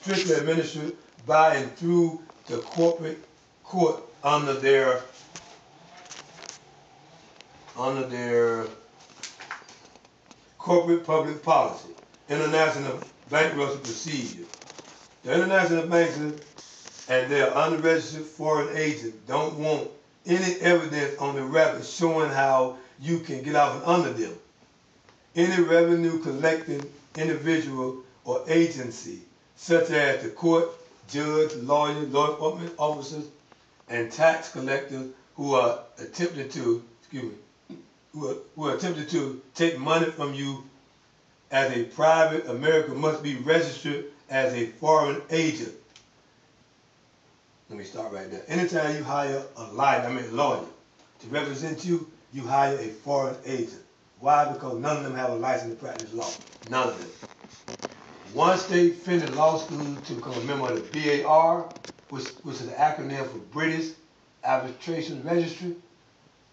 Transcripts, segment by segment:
strictly administered by and through the corporate court under their corporate public policy, international bankruptcy procedure. The international banks and their unregistered foreign agents don't want any evidence on the record showing how you can get out from under them. Any revenue collecting individual or agency, such as the court, judge, lawyer, law enforcement officers, and tax collectors who are attempting to, who are attempting to take money from you as a private American must be registered as a foreign agent. Let me start right there. Anytime you hire a lawyer to represent you, you hire a foreign agent. Why? Because none of them have a license to practice law. None of them. Once they finish law school to become a member of the BAR, which is an acronym for British Arbitration Registry,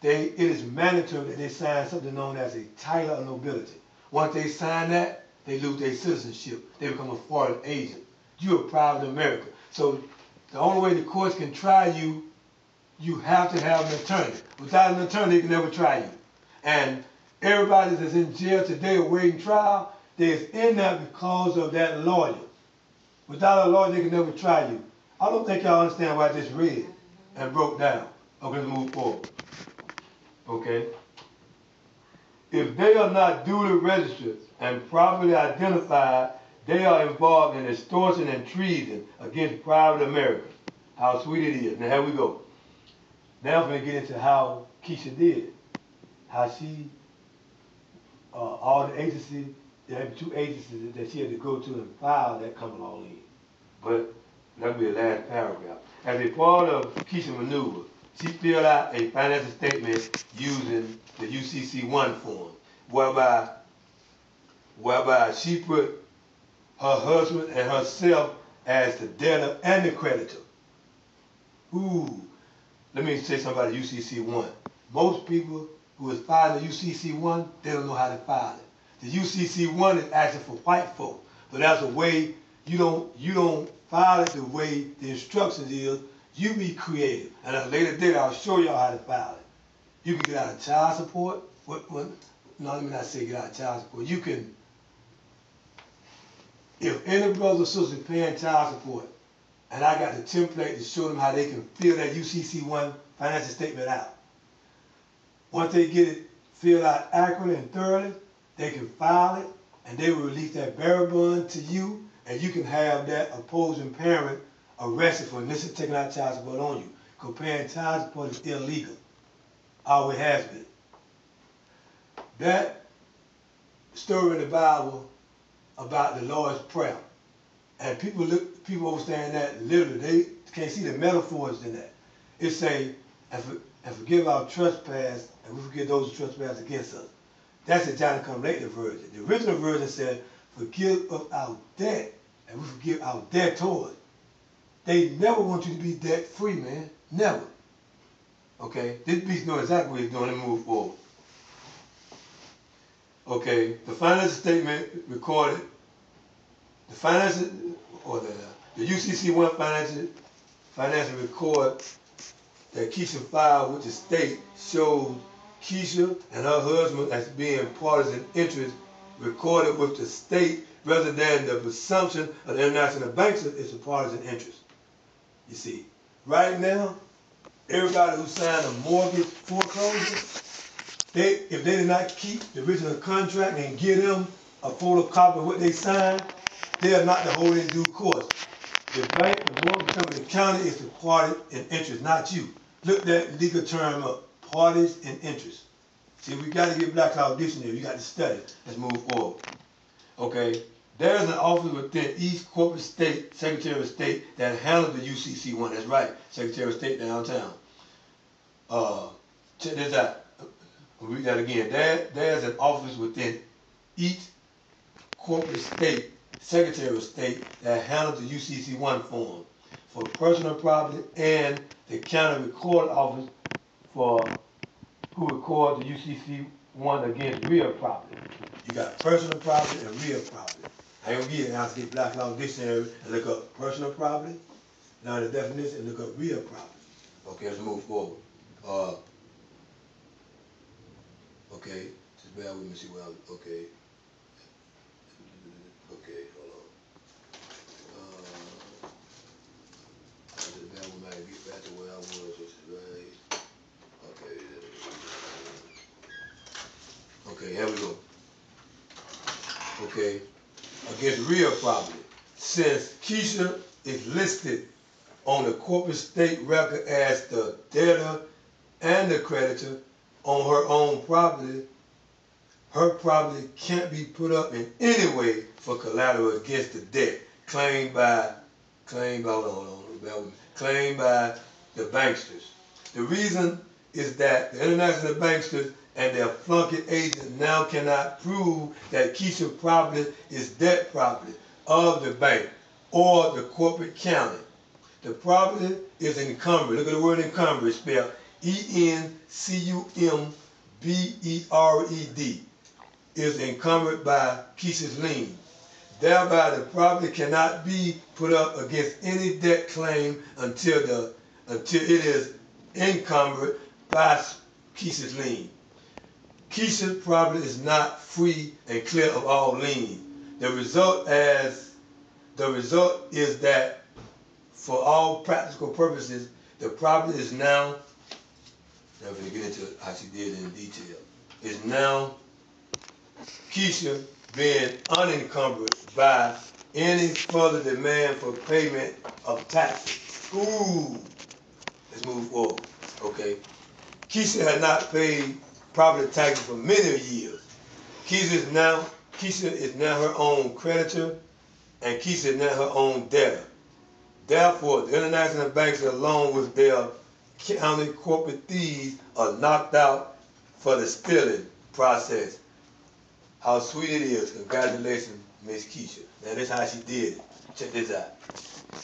it is mandatory that they sign something known as a title of nobility. Once they sign that, they lose their citizenship. They become a foreign agent. You're a private American. So the only way the courts can try you, you have to have an attorney. Without an attorney, they can never try you. And everybody that's in jail today awaiting trial, they're in there because of that lawyer. Without a lawyer, they can never try you. I don't think y'all understand what I just read and broke down. Okay, let's move forward. Okay? If they are not duly registered and properly identified, they are involved in extortion and treason against private Americans. How sweet it is. Now here we go. Now I'm going to get into how Keisha did. How she, all the agencies, there had 2 agencies that she had to go to and file that coming all in. But that'll be the last paragraph. As a part of Keisha maneuver, she filled out a financial statement using the UCC-1 form, whereby she put her husband and herself as the debtor and the creditor. Ooh, let me say something about the UCC-1. Most people who is filing the UCC-1, they don't know how to file it. The UCC-1 is actually for white folk, but that's a way you don't file it the way the instructions is. You be creative, and at a later date I'll show y'all how to file it. You can get out of child support. No, let me not say get out of child support. You can, if any brother or sister is paying child support, and I got the template to show them how they can fill that UCC-1 financial statement out. Once they get it filled out accurately and thoroughly, they can file it, and they will release that bearer bond to you, and you can have that opposing parent arrested for initially taking out child support on you. Because paying child support is illegal. Always has been. That story in the Bible about the Lord's Prayer, and people understand that literally. They can't see the metaphors in that. It say, and forgive our trespass, and we forgive those who trespass against us. That's the John Come Later version. The original version said, forgive us our debt, and we forgive our debtors. They never want you to be debt free, man. Never. Okay? This beast knows exactly what he's doing and move forward. Okay, the financial statement recorded, the financial, or the UCC-1 financial record that Keisha filed with the state shows Keisha and her husband as being parties in interest recorded with the state rather than the presumption of the international banks is the parties in interest. You see, right now, everybody who signed a mortgage foreclosure, if they did not keep the original contract and give them a photocopy of what they signed, they are not to hold in due course. The bank, the mortgage company, the county is the party in interest, not you. Look that legal term up, parties in interest. See, we got to get Black Cloud Dictionary. You got to study. Let's move forward. Okay, there is an office within each corporate state, Secretary of State, that handles the UCC-1. That's right, Secretary of State downtown. Check this out. I'll read that again. There's an office within each corporate state, Secretary of State, that handles the UCC-1 form for personal property, and the county record office for who records the UCC-1 against real property. You got personal property and real property. I ain't gonna get it. I have to get Black Law Dictionary and look up personal property, learn the definition, and look up real property. Okay, let's move forward. Okay, just bear with me, see what I, okay. Okay, hold on. Just bear with me, I can get back to where I was, which is right. Okay. Okay, here we go. Okay, against real property. Since Keisha is listed on the corporate state record as the debtor and the creditor on her own property, her property can't be put up in any way for collateral against the debt claimed by the banksters. The reason is that the international banksters and their flunky agents now cannot prove that Keisha's property is debt property of the bank or the corporate county. The property is encumbered. Look at the word encumbered. It's spelled E-N-C-U-M-B-E-R-E-D. Is encumbered by Keisha's lien. Thereby, the property cannot be put up against any debt claim until it is encumbered by Keisha's lien. Keisha's property is not free and clear of all liens. The result is that for all practical purposes, the property is now, I'm going to get into how she did it in detail, is now Keisha being unencumbered by any further demand for payment of taxes. Ooh, let's move forward. Okay. Keisha had not paid property taxes for many years. Keisha is now her own creditor, and Keisha is now her own debtor. Therefore, the international banks, along with their county corporate thieves, are knocked out for the stealing process. How sweet it is. Congratulations, Miss Keisha. Now, this is how she did it. Check this out.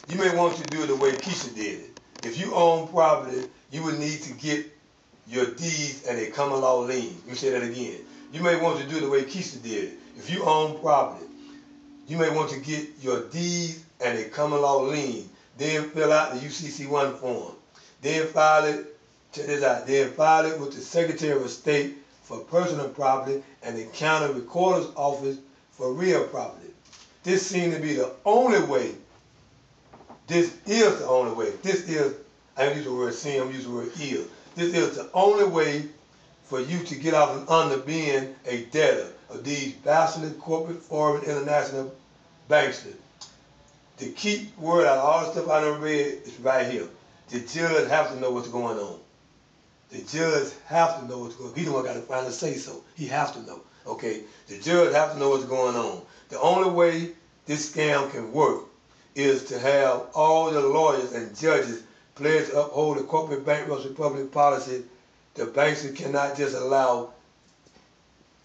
You may want to do it the way Keisha did it. If you own property, you would need to get your deeds and a common law lien. Let me say that again. You may want to do it the way Keisha did it. If you own property, you may want to get your deeds and a common law lien. Then fill out the UCC-1 form. Then file it, check this out, then file it with the Secretary of State for personal property and the county recorder's office for real property. This seems to be the only way. This is the only way. This is, I don't use the word seem, I'm using the word is. This is the only way for you to get out from under being a debtor of these bastardly corporate foreign international banksters. The key word out of all the stuff I done read is right here. The judge has to know what's going on. The judge has to know what's going on. He the one got to finally say so. He has to know. Okay? The judge has to know what's going on. The only way this scam can work is to have all the lawyers and judges pledge to uphold the corporate bankruptcy public policy. The banks cannot just allow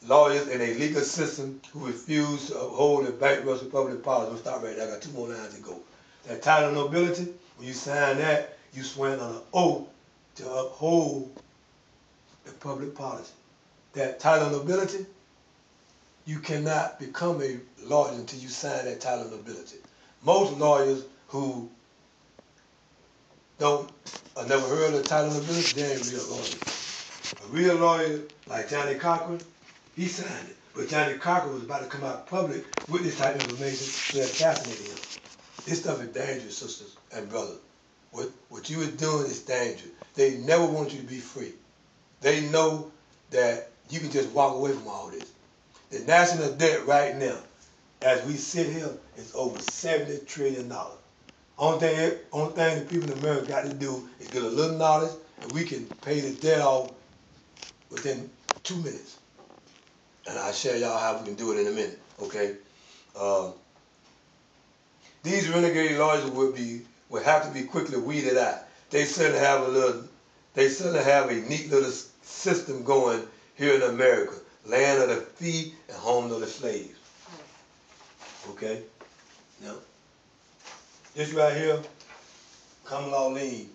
lawyers in a legal system who refuse to uphold the bankruptcy public policy. I'm stop right there. I got 2 more lines to go. That title of nobility, when you sign that, you swear on an oath to uphold the public policy. That title of nobility, you cannot become a lawyer until you sign that title of nobility. Most lawyers who never heard of the title of nobility, they ain't real lawyers. A real lawyer like Johnny Cochran, he signed it. But Johnny Cochran was about to come out public with this type of information to assassinate him. This stuff is dangerous, sisters and brothers. What you are doing is dangerous. They never want you to be free. They know that you can just walk away from all this. The national debt right now, as we sit here, is over $70 trillion. Only thing the people in America got to do is get a little knowledge, and we can pay the debt off within 2 minutes. And I'll share y'all how we can do it in a minute, okay? These renegade lawyers will have to be quickly weeded out. They certainly have a neat little system going here in America. Land of the free and home of the slaves. Okay? Now, this right here, common law lien.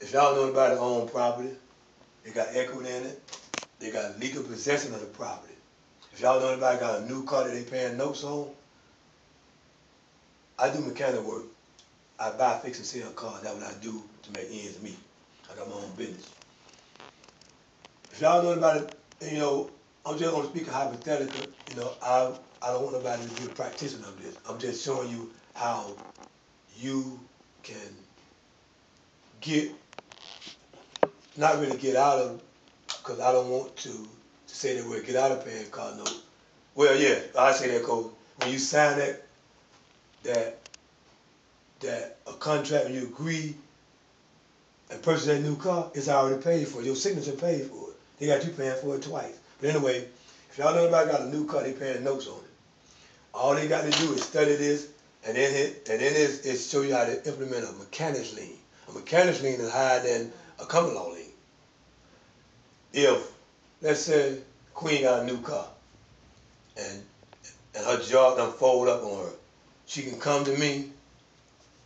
If y'all know anybody that own property, they got equity in it. They got legal possession of the property. If y'all know anybody got a new car that they paying notes on, I do mechanic work. I buy, fix, and sell cars. That's what I do to make ends meet. I got my own business. If y'all know anybody, you know, I'm just gonna speak hypothetical. You know, I don't want nobody to be a practitioner of this. I'm just showing you how you can get, not really get out of, because I don't want to say that we'll get out of paying car notes. Well, yeah, I say that because when you sign that a contract, when you agree and purchase that new car, it's already paid for. Your signature paid for it. They got you paying for it twice. But anyway, if y'all know anybody got a new car, they paying notes on it. All they got to do is study this, and then it show you how to implement a mechanic's lien. A mechanic's lien is higher than a common law lien. If, let's say, Queen got a new car, and her job done fold up on her, she can come to me,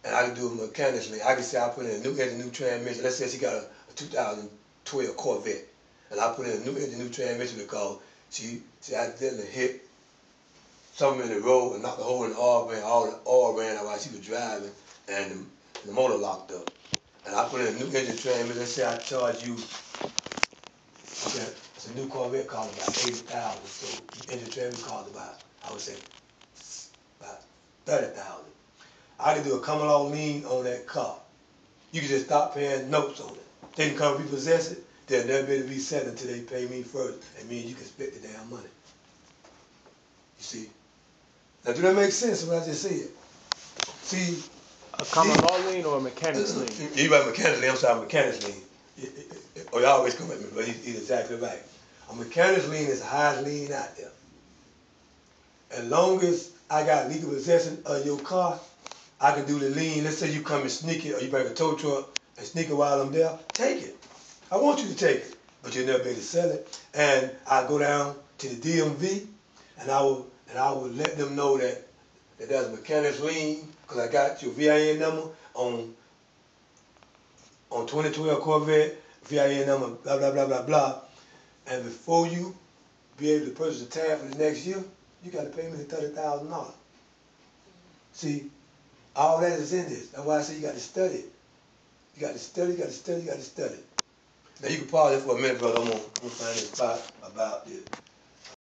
and I can do a mechanic's lien. I can say I put in a new engine, new transmission. Let's say she got a 2012 Corvette, and I put in a new engine, new transmission because she accidentally hit something in the road and knocked a hole in the oil pan. All the oil ran out while she was driving, and the motor locked up. And I put in a new engine transmission. Let's say I charge you, it's a new Corvette cost about $80,000. So the engine transmission cost about, I would say, about $30,000. I can do a common law lien on that car. You can just stop paying notes on it. They can come repossess it. They'll never be able to reset it until they pay me first. That means you can split the damn money. You see? Now, do that make sense what I just said? See? A common law lien or a mechanic's lien? You right, mechanic's lien. I'm sorry, mechanic's lien. Or you always come at me, but he's exactly right. A mechanic's lien is the highest lien out there. As long as I got legal possession of your car, I can do the lien. Let's say you come and sneak it, or you bring a tow truck and sneak it while I'm there. Take it. I want you to take it, but you'll never be able to sell it. And I go down to the DMV, and I will let them know that there's a mechanic's lien because I got your VIN number on 2012 Corvette, VIN number blah blah blah blah blah. And before you be able to purchase a tab for the next year, you got to pay me the $30,000. See, all that is in this. That's why I say you got to study it. You got to study, you got to study, you got to study. Now you can pause it for a minute, brother. I'm gonna find this spot about this.